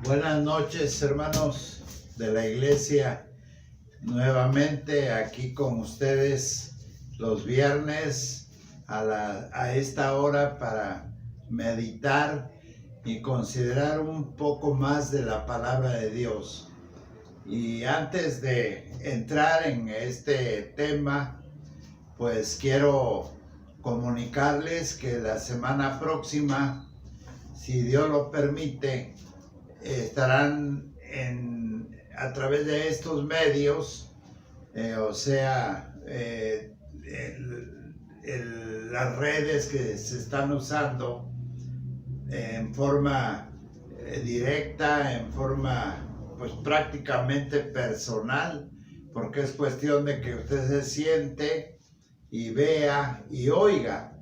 Buenas noches, hermanos de la iglesia, nuevamente aquí con ustedes los viernes a esta hora para meditar y considerar un poco más de la palabra de Dios. Y antes de entrar en este tema, pues quiero comunicarles que la semana próxima, si Dios lo permite, estarán a través de estos medios, las redes que se están usando en forma directa, en forma pues prácticamente personal, porque es cuestión de que usted se siente y vea y oiga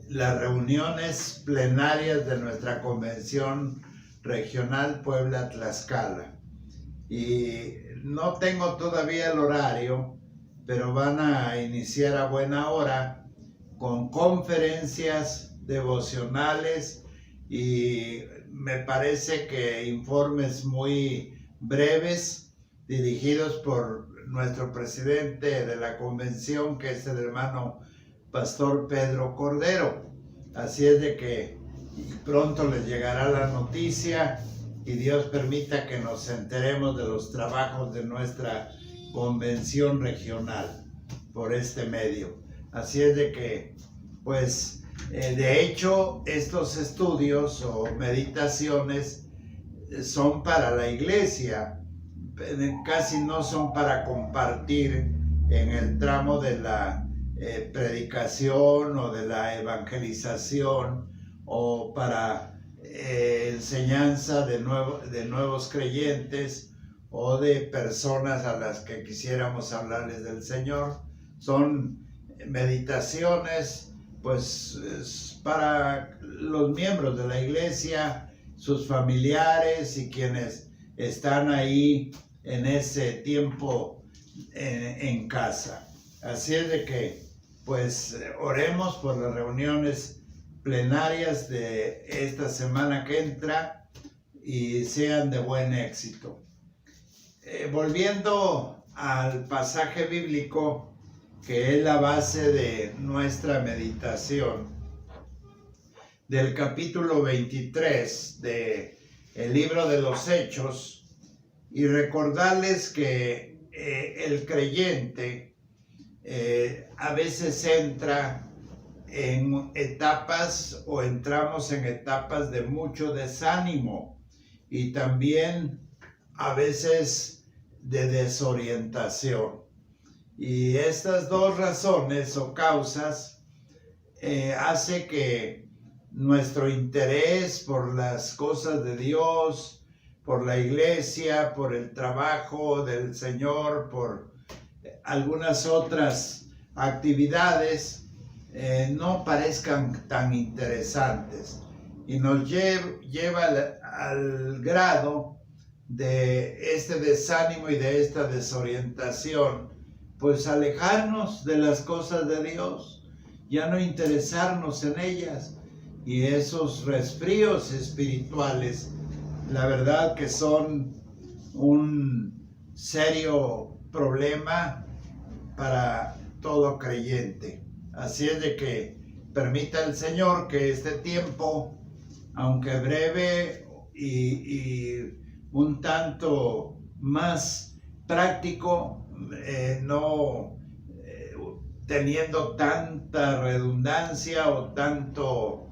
las reuniones plenarias de nuestra convención regional Puebla-Tlaxcala. Y no tengo todavía el horario, pero van a iniciar a buena hora con conferencias devocionales y me parece que informes muy breves dirigidos por nuestro presidente de la convención, que es el hermano Pastor Pedro Cordero. Así es de que pronto les llegará la noticia y Dios permita que nos enteremos de los trabajos de nuestra convención regional por este medio. Así es de que, pues, de hecho, estos estudios o meditaciones son para la iglesia, casi no son para compartir en el tramo de la predicación o de la evangelización o para enseñanza de nuevos creyentes o de personas a las que quisiéramos hablarles del Señor. Son meditaciones pues para los miembros de la iglesia, sus familiares y quienes están ahí en ese tiempo en casa. Así es de que pues oremos por las reuniones plenarias de esta semana que entra y sean de buen éxito. Volviendo al pasaje bíblico que es la base de nuestra meditación, del capítulo 23 del libro de los Hechos, y recordarles que el creyente a veces entra en etapas o entramos en etapas de mucho desánimo y también a veces de desorientación. Y estas dos razones o causas hace que nuestro interés por las cosas de Dios, por la iglesia, por el trabajo del Señor, por algunas otras actividades no parezcan tan interesantes y nos lleva al grado de este desánimo y de esta desorientación, pues alejarnos de las cosas de Dios, ya no interesarnos en ellas, y esos resfríos espirituales, la verdad que son un serio problema para todo creyente. Así es de que permita el Señor que este tiempo, aunque breve y un tanto más práctico, no teniendo tanta redundancia o tanto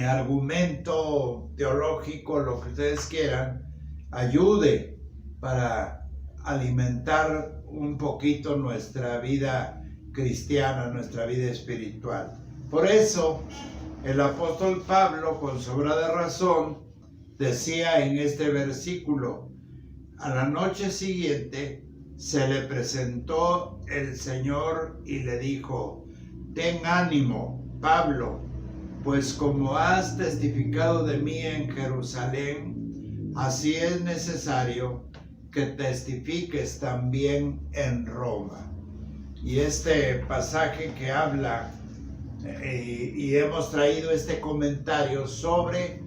argumento teológico, lo que ustedes quieran, ayude para alimentar un poquito nuestra vida cristiana, nuestra vida espiritual. Por eso, el apóstol Pablo, con sobrada razón, decía en este versículo: a la noche siguiente se le presentó el Señor y le dijo: ten ánimo, Pablo, pues como has testificado de mí en Jerusalén, así es necesario que testifiques también en Roma. Y este pasaje que habla, y hemos traído este comentario sobre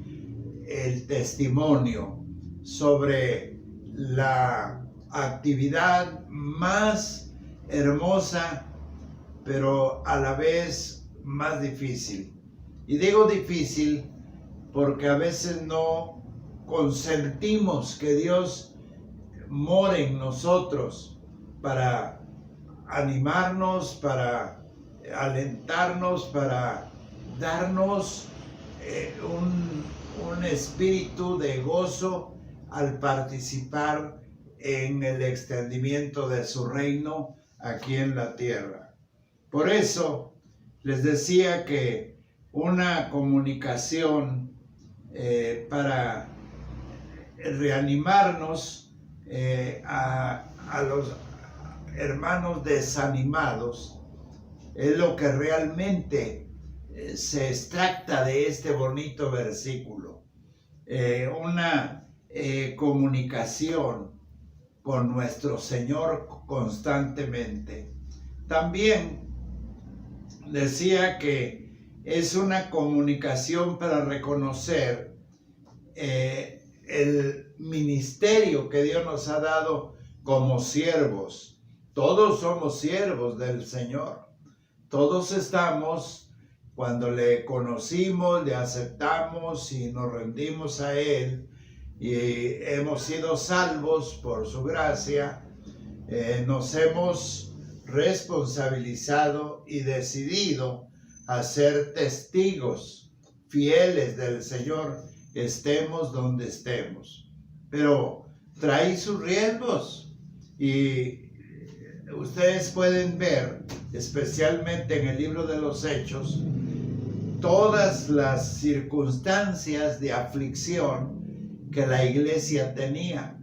el testimonio sobre la actividad más hermosa, pero a la vez más difícil. Y digo difícil porque a veces no consentimos que Dios more en nosotros para animarnos, para alentarnos, para darnos un espíritu de gozo al participar en el extendimiento de su reino aquí en la tierra. Por eso les decía que una comunicación para reanimarnos a los hermanos desanimados es lo que realmente se extracta de este bonito versículo. Una comunicación con nuestro Señor constantemente. También decía que es una comunicación para reconocer el ministerio que Dios nos ha dado como siervos. Todos somos siervos del Señor. Todos estamos, cuando le conocimos, le aceptamos y nos rendimos a Él y hemos sido salvos por su gracia, nos hemos responsabilizado y decidido a ser testigos fieles del Señor, estemos donde estemos. Pero trae sus riesgos y ustedes pueden ver, especialmente en el libro de los Hechos, todas las circunstancias de aflicción que la iglesia tenía.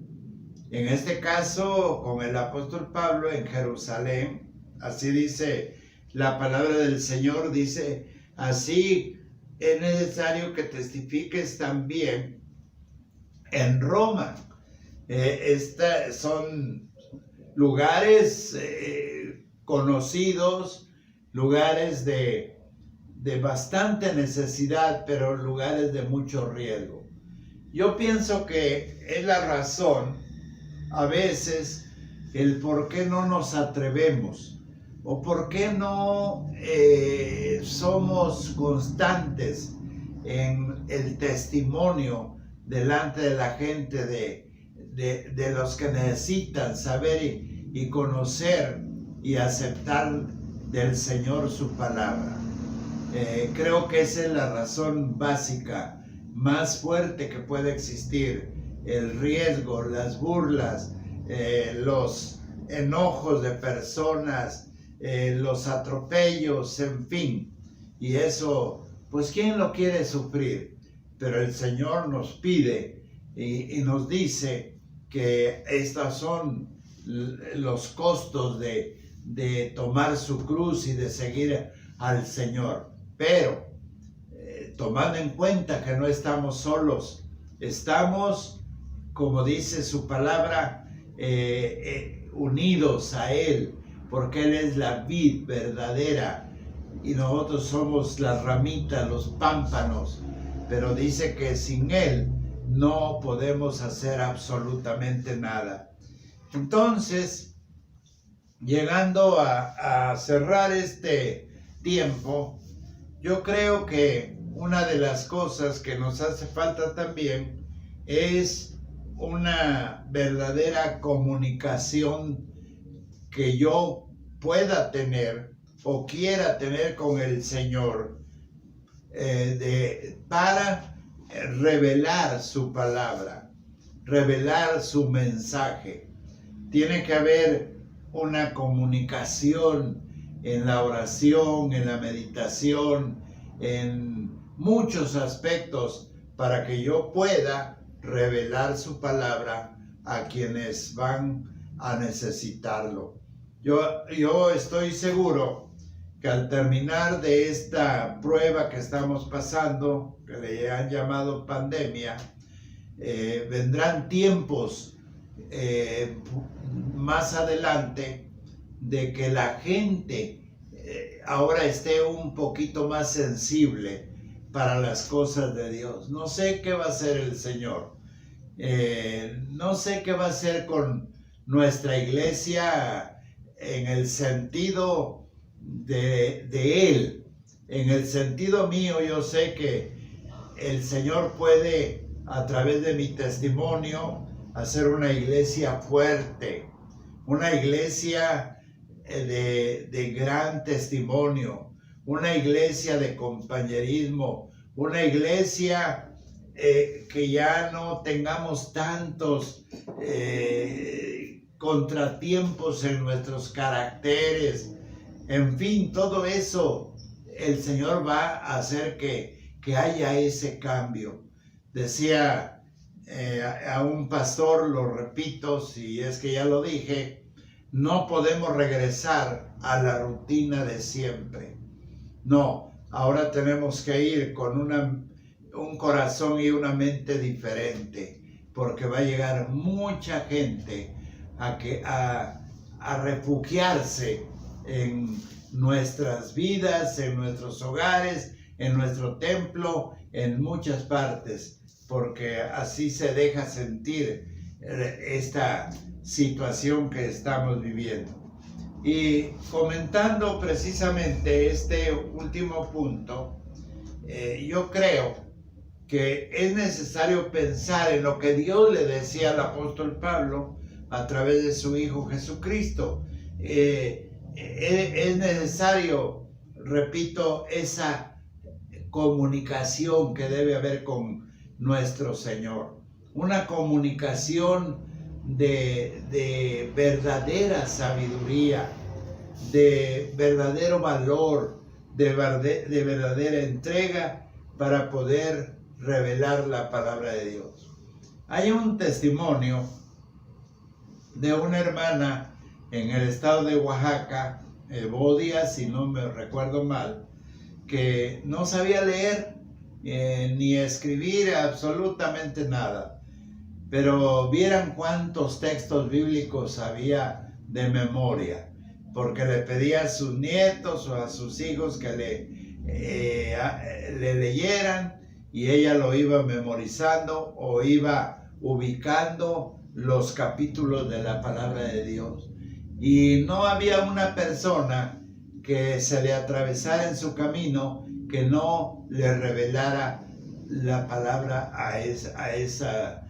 En este caso, con el apóstol Pablo en Jerusalén, así dice la palabra del Señor, dice, así es necesario que testifiques también en Roma. Son lugares conocidos, lugares de bastante necesidad, pero lugares de mucho riesgo. Yo pienso que es la razón, a veces, el por qué no nos atrevemos o por qué no somos constantes en el testimonio delante de la gente de los que necesitan saber y conocer y aceptar del Señor su palabra. Creo que esa es la razón básica más fuerte que puede existir: el riesgo, las burlas, los enojos de personas, los atropellos, en fin. Y eso, pues, ¿quién lo quiere sufrir? Pero el Señor nos pide y nos dice que estos son los costos de tomar su cruz y de seguir al Señor. Pero tomando en cuenta que no estamos solos, estamos, como dice su palabra, unidos a Él, porque Él es la vid verdadera y nosotros somos las ramitas, los pámpanos. Pero dice que sin Él no podemos hacer absolutamente nada. Entonces, llegando a cerrar este tiempo, yo creo que una de las cosas que nos hace falta también es una verdadera comunicación que yo pueda tener o quiera tener con el Señor para revelar su palabra, revelar su mensaje. Tiene que haber una comunicación en la oración, en la meditación, en muchos aspectos para que yo pueda revelar su palabra a quienes van a necesitarlo. Yo estoy seguro que al terminar de esta prueba que estamos pasando, que le han llamado pandemia, vendrán tiempos más adelante de que la gente ahora esté un poquito más sensible para las cosas de Dios. No sé qué va a hacer el Señor. No sé qué va a hacer con nuestra iglesia en el sentido de Él. En el sentido mío, yo sé que el Señor puede, a través de mi testimonio, hacer una iglesia fuerte, una iglesia de gran testimonio, una iglesia de compañerismo, una iglesia que ya no tengamos tantos contratiempos en nuestros caracteres. En fin, todo eso el Señor va a hacer que haya ese cambio. Decía a un pastor, lo repito, si es que ya lo dije, no podemos regresar a la rutina de siempre. No, ahora tenemos que ir con un corazón y una mente diferente, porque va a llegar mucha gente a refugiarse en nuestras vidas, en nuestros hogares, en nuestro templo, en muchas partes, porque así se deja sentir esta situación que estamos viviendo. Y comentando precisamente este último punto, yo creo que es necesario pensar en lo que Dios le decía al apóstol Pablo a través de su Hijo Jesucristo. Es necesario, repito, esa comunicación que debe haber con nuestro Señor. Una comunicación de verdadera sabiduría, de verdadero valor, de verdadera entrega para poder revelar la palabra de Dios. Hay un testimonio de una hermana en el estado de Oaxaca, Bodia, si no me recuerdo mal, que no sabía leer ni escribir absolutamente nada, pero vieran cuántos textos bíblicos había de memoria, porque le pedía a sus nietos o a sus hijos que le leyeran, y ella lo iba memorizando o iba ubicando los capítulos de la palabra de Dios. Y no había una persona que se le atravesara en su camino que no le revelara la palabra a esa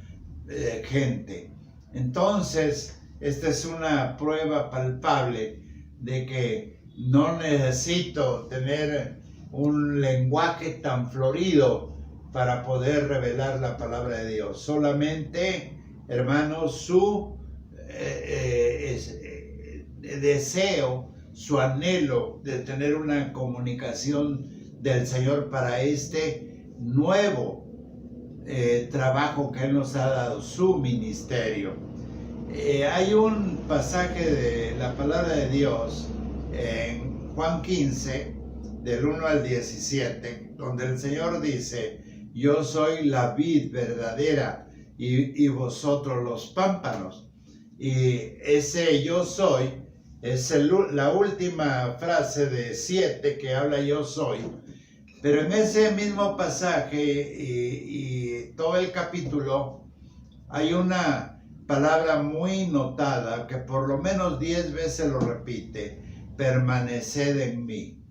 gente. Entonces, esta es una prueba palpable de que no necesito tener un lenguaje tan florido para poder revelar la palabra de Dios. Solamente, hermanos, su deseo, su anhelo de tener una comunicación del Señor para este nuevo trabajo que Él nos ha dado, su ministerio. Hay un pasaje de la palabra de Dios en Juan 15, del 1 al 17, donde el Señor dice: yo soy la vid verdadera y vosotros los pámpanos. Y ese yo soy es la última frase de 7 que habla yo soy. Pero en ese mismo pasaje y todo el capítulo hay una palabra muy notada que por lo menos 10 veces lo repite: permaneced en mí,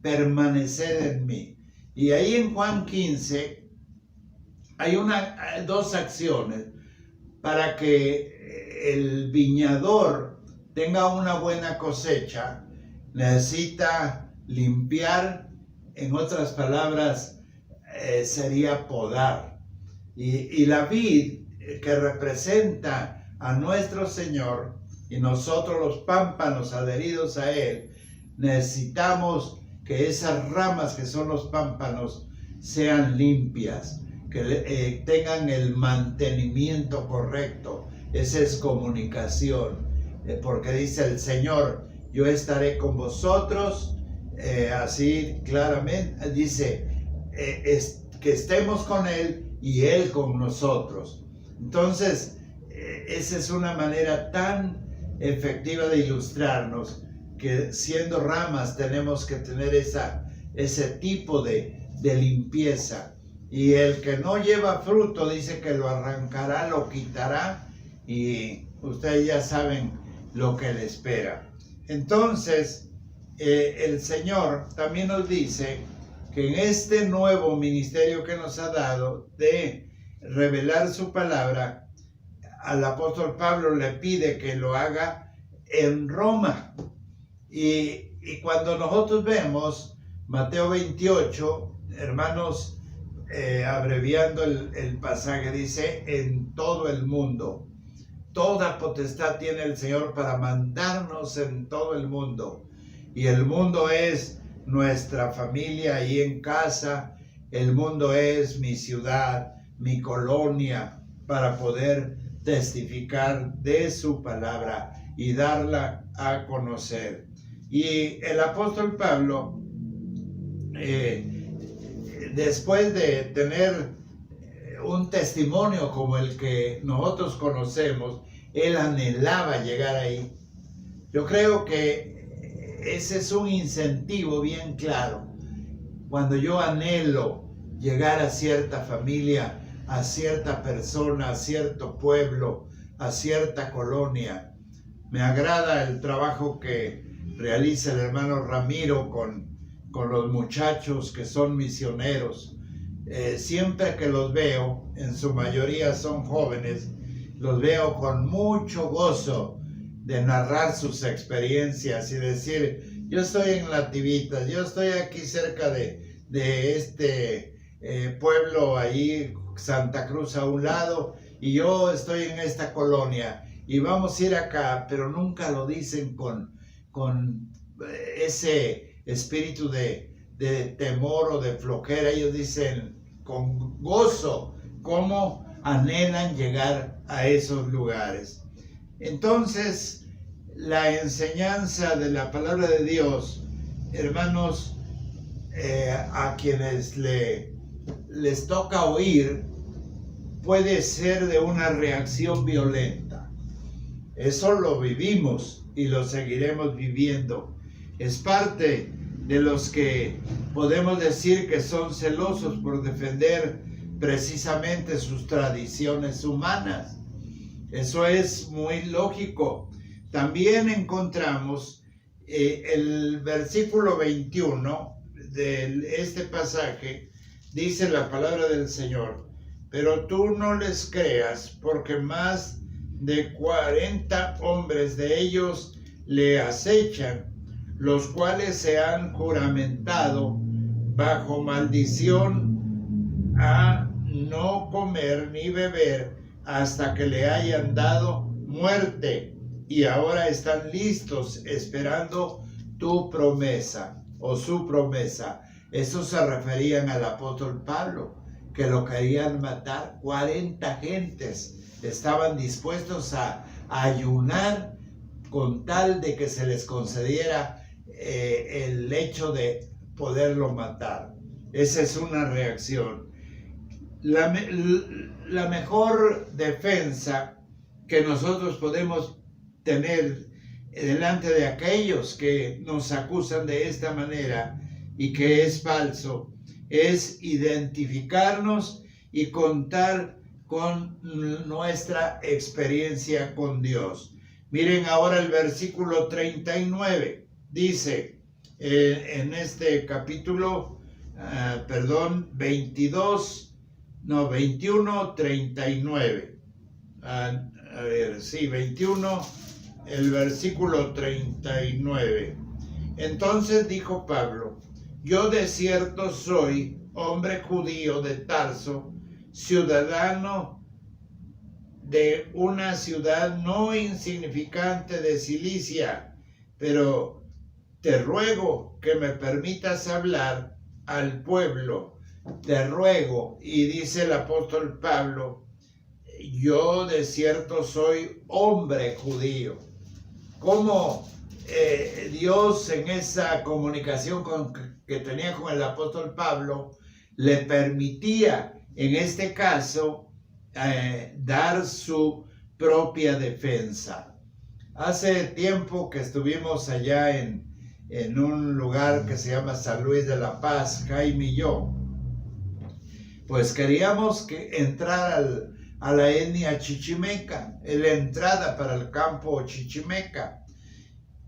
permaneced en mí. Y ahí en Juan 15 hay dos acciones para que el viñador tenga una buena cosecha. Necesita limpiar, en otras palabras, sería podar. Y la vid, que representa a nuestro Señor, y nosotros los pámpanos adheridos a Él, necesitamos que esas ramas que son los pámpanos sean limpias, que tengan el mantenimiento correcto. Esa es comunicación, porque dice el Señor: yo estaré con vosotros, así claramente dice, que estemos con Él y Él con nosotros. Entonces, esa es una manera tan efectiva de ilustrarnos que siendo ramas tenemos que tener ese tipo de de limpieza. Y el que no lleva fruto, dice que lo arrancará, lo quitará, y ustedes ya saben lo que le espera. Entonces, el Señor también nos dice que en este nuevo ministerio que nos ha dado de revelar su palabra, al apóstol Pablo le pide que lo haga en Roma. Y cuando nosotros vemos Mateo 28, hermanos, abreviando el pasaje, dice: en todo el mundo. Toda potestad tiene el Señor para mandarnos en todo el mundo. Y el mundo es nuestra familia ahí en casa. El mundo es mi ciudad, mi colonia, para poder testificar de su palabra y darla a conocer. Y el apóstol Pablo, después de tener un testimonio como el que nosotros conocemos, él anhelaba llegar ahí. Yo creo que ese es un incentivo bien claro. Cuando yo anhelo llegar a cierta familia, a cierta persona, a cierto pueblo, a cierta colonia, me agrada el trabajo que realiza el hermano Ramiro con los muchachos que son misioneros. Siempre que los veo, en su mayoría son jóvenes, los veo con mucho gozo de narrar sus experiencias y decir: yo estoy en Nativitas, yo estoy aquí cerca de este pueblo ahí, Santa Cruz a un lado, y yo estoy en esta colonia y vamos a ir acá, pero nunca lo dicen con ese espíritu de temor o de flojera. Ellos dicen con gozo cómo anhelan llegar a esos lugares. Entonces, la enseñanza de la palabra de Dios, hermanos, a quienes les toca oír, puede ser de una reacción violenta. Eso lo vivimos y lo seguiremos viviendo. Es parte de los que podemos decir que son celosos por defender precisamente sus tradiciones humanas. Eso es muy lógico. También encontramos el versículo 21 de este pasaje, dice la palabra del Señor: pero tú no les creas, porque más de 40 hombres de ellos le acechan, los cuales se han juramentado bajo maldición a no comer ni beber hasta que le hayan dado muerte, y ahora están listos esperando tu promesa o su promesa. Eso se referían al apóstol Pablo, que lo querían matar. 40 gentes estaban dispuestos a ayunar con tal de que se les concediera el hecho de poderlo matar. Esa es una reacción. La mejor defensa que nosotros podemos tener delante de aquellos que nos acusan de esta manera y que es falso, es identificarnos y contar con nuestra experiencia con Dios. Miren ahora el versículo 39. Dice en este capítulo, 21, 39. A ver, sí, 21, el versículo 39. Entonces dijo Pablo: yo de cierto soy hombre judío de Tarso, ciudadano de una ciudad no insignificante de Cilicia, pero te ruego que me permitas hablar al pueblo. Te ruego. Y dice el apóstol Pablo: yo de cierto soy hombre judío. ¿Cómo Dios, en esa comunicación que tenía con el apóstol Pablo, le permitía en este caso dar su propia defensa? Hace tiempo que estuvimos allá en un lugar que se llama San Luis de la Paz, Jaime y yo, pues queríamos entrar a la etnia chichimeca, la entrada para el campo chichimeca.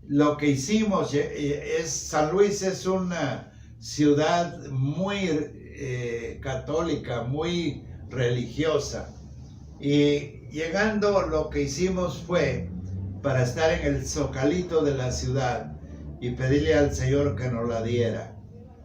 Lo que hicimos San Luis es una ciudad muy católica, muy religiosa. Y llegando, lo que hicimos fue para estar en el zocalito de la ciudad y pedirle al Señor que nos la diera,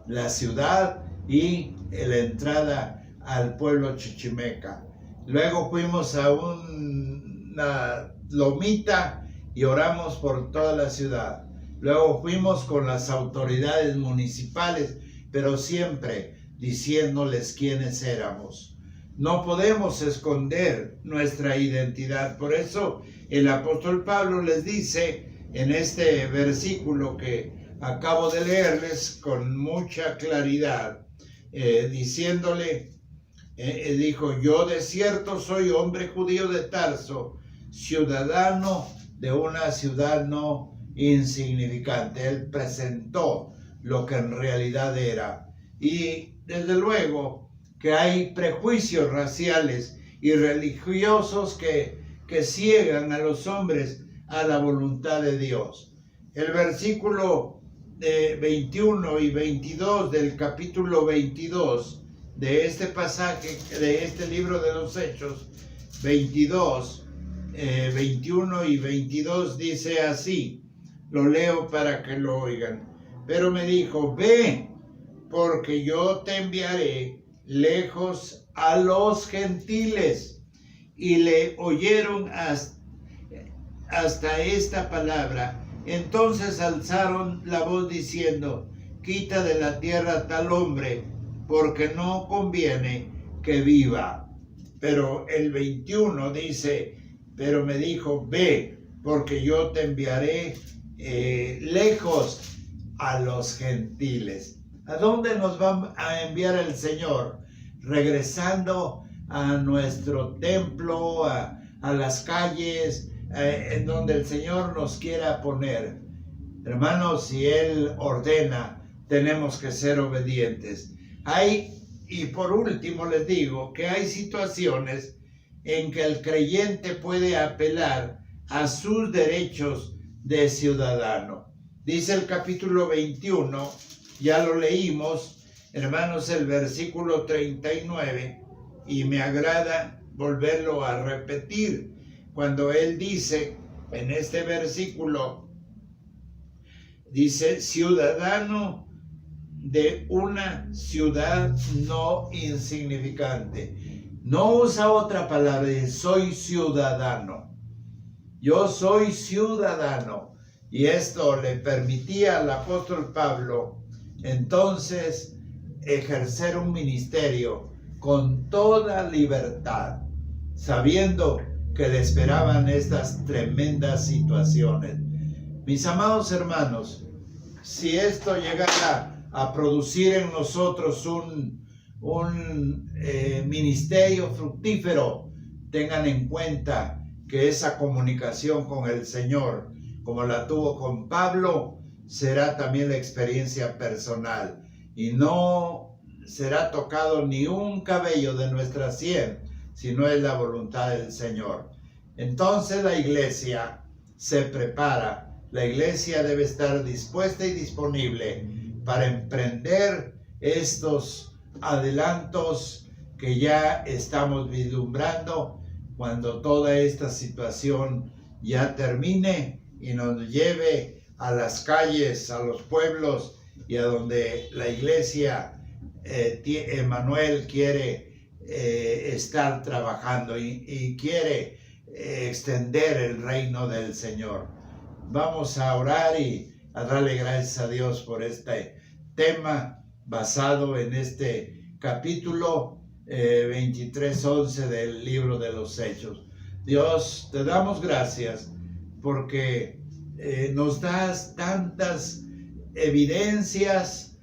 la ciudad y la entrada al pueblo chichimeca. Luego fuimos a una lomita y oramos por toda la ciudad. Luego fuimos con las autoridades municipales, pero siempre diciéndoles quiénes éramos. No podemos esconder nuestra identidad. Por eso el apóstol Pablo les dice en este versículo que acabo de leerles con mucha claridad, dijo: yo de cierto soy hombre judío de Tarso, ciudadano de una ciudad no insignificante. Él presentó lo que en realidad era. Y desde luego que hay prejuicios raciales y religiosos que ciegan a los hombres a la voluntad de Dios. El versículo 21 y 22 del capítulo 22 de este pasaje, de este libro de los Hechos, 21 y 22 dice así, lo leo para que lo oigan. Pero me dijo: ve, porque yo te enviaré lejos a los gentiles. Y le oyeron hasta esta palabra. Entonces alzaron la voz diciendo: quita de la tierra tal hombre, porque no conviene que viva. Pero el 21 dice: pero me dijo: ve, porque yo te enviaré lejos a los gentiles. ¿A dónde nos va a enviar el Señor? Regresando a nuestro templo, a las calles, en donde el Señor nos quiera poner. Hermanos, si Él ordena, tenemos que ser obedientes. Y por último les digo que hay situaciones en que el creyente puede apelar a sus derechos de ciudadano. Dice el capítulo 21, ya lo leímos, hermanos, el versículo 39, y me agrada volverlo a repetir, cuando él dice, en este versículo, dice: ciudadano de una ciudad no insignificante. No usa otra palabra, dice: soy ciudadano. Yo soy ciudadano. Y esto le permitía al apóstol Pablo entonces ejercer un ministerio con toda libertad, sabiendo que le esperaban estas tremendas situaciones. Mis amados hermanos, si esto llegara a producir en nosotros un ministerio fructífero, tengan en cuenta que esa comunicación con el Señor, como la tuvo con Pablo, será también la experiencia personal, y no será tocado ni un cabello de nuestra sien, si no es la voluntad del Señor. Entonces la iglesia se prepara. La iglesia debe estar dispuesta y disponible para emprender estos adelantos que ya estamos vislumbrando cuando toda esta situación ya termine y nos lleve a las calles, a los pueblos y a donde la iglesia Emmanuel quiere estar trabajando y quiere extender el reino del Señor. Vamos a orar y a darle gracias a Dios por este tema basado en este capítulo 23:11 del libro de los Hechos. Dios, te damos gracias porque nos das tantas evidencias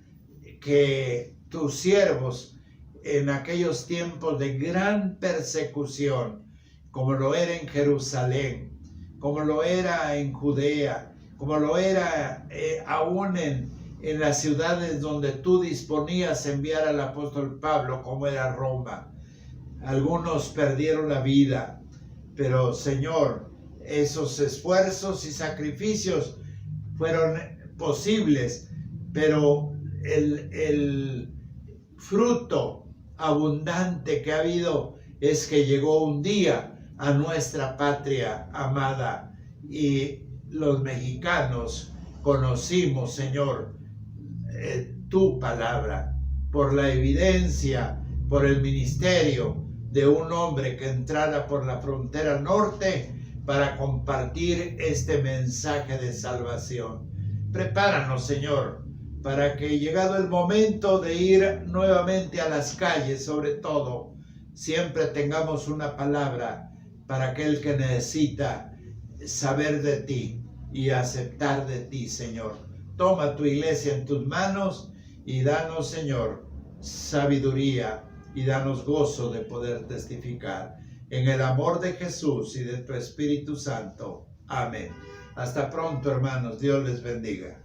que tus siervos en aquellos tiempos de gran persecución, como lo era en Jerusalén, como lo era en Judea, como lo era aún en en las ciudades donde tú disponías enviar al apóstol Pablo, como era Roma. Algunos perdieron la vida, pero Señor, esos esfuerzos y sacrificios fueron posibles, pero el fruto abundante que ha habido es que llegó un día a nuestra patria amada y los mexicanos conocimos, Señor, tu palabra, por la evidencia, por el ministerio de un hombre que entrara por la frontera norte para compartir este mensaje de salvación. Prepáranos, Señor, para que llegado el momento de ir nuevamente a las calles, sobre todo, siempre tengamos una palabra para aquel que necesita saber de ti y aceptar de ti, Señor. Toma tu iglesia en tus manos y danos, Señor, sabiduría y danos gozo de poder testificar. En el amor de Jesús y de tu Espíritu Santo. Amén. Hasta pronto, hermanos. Dios les bendiga.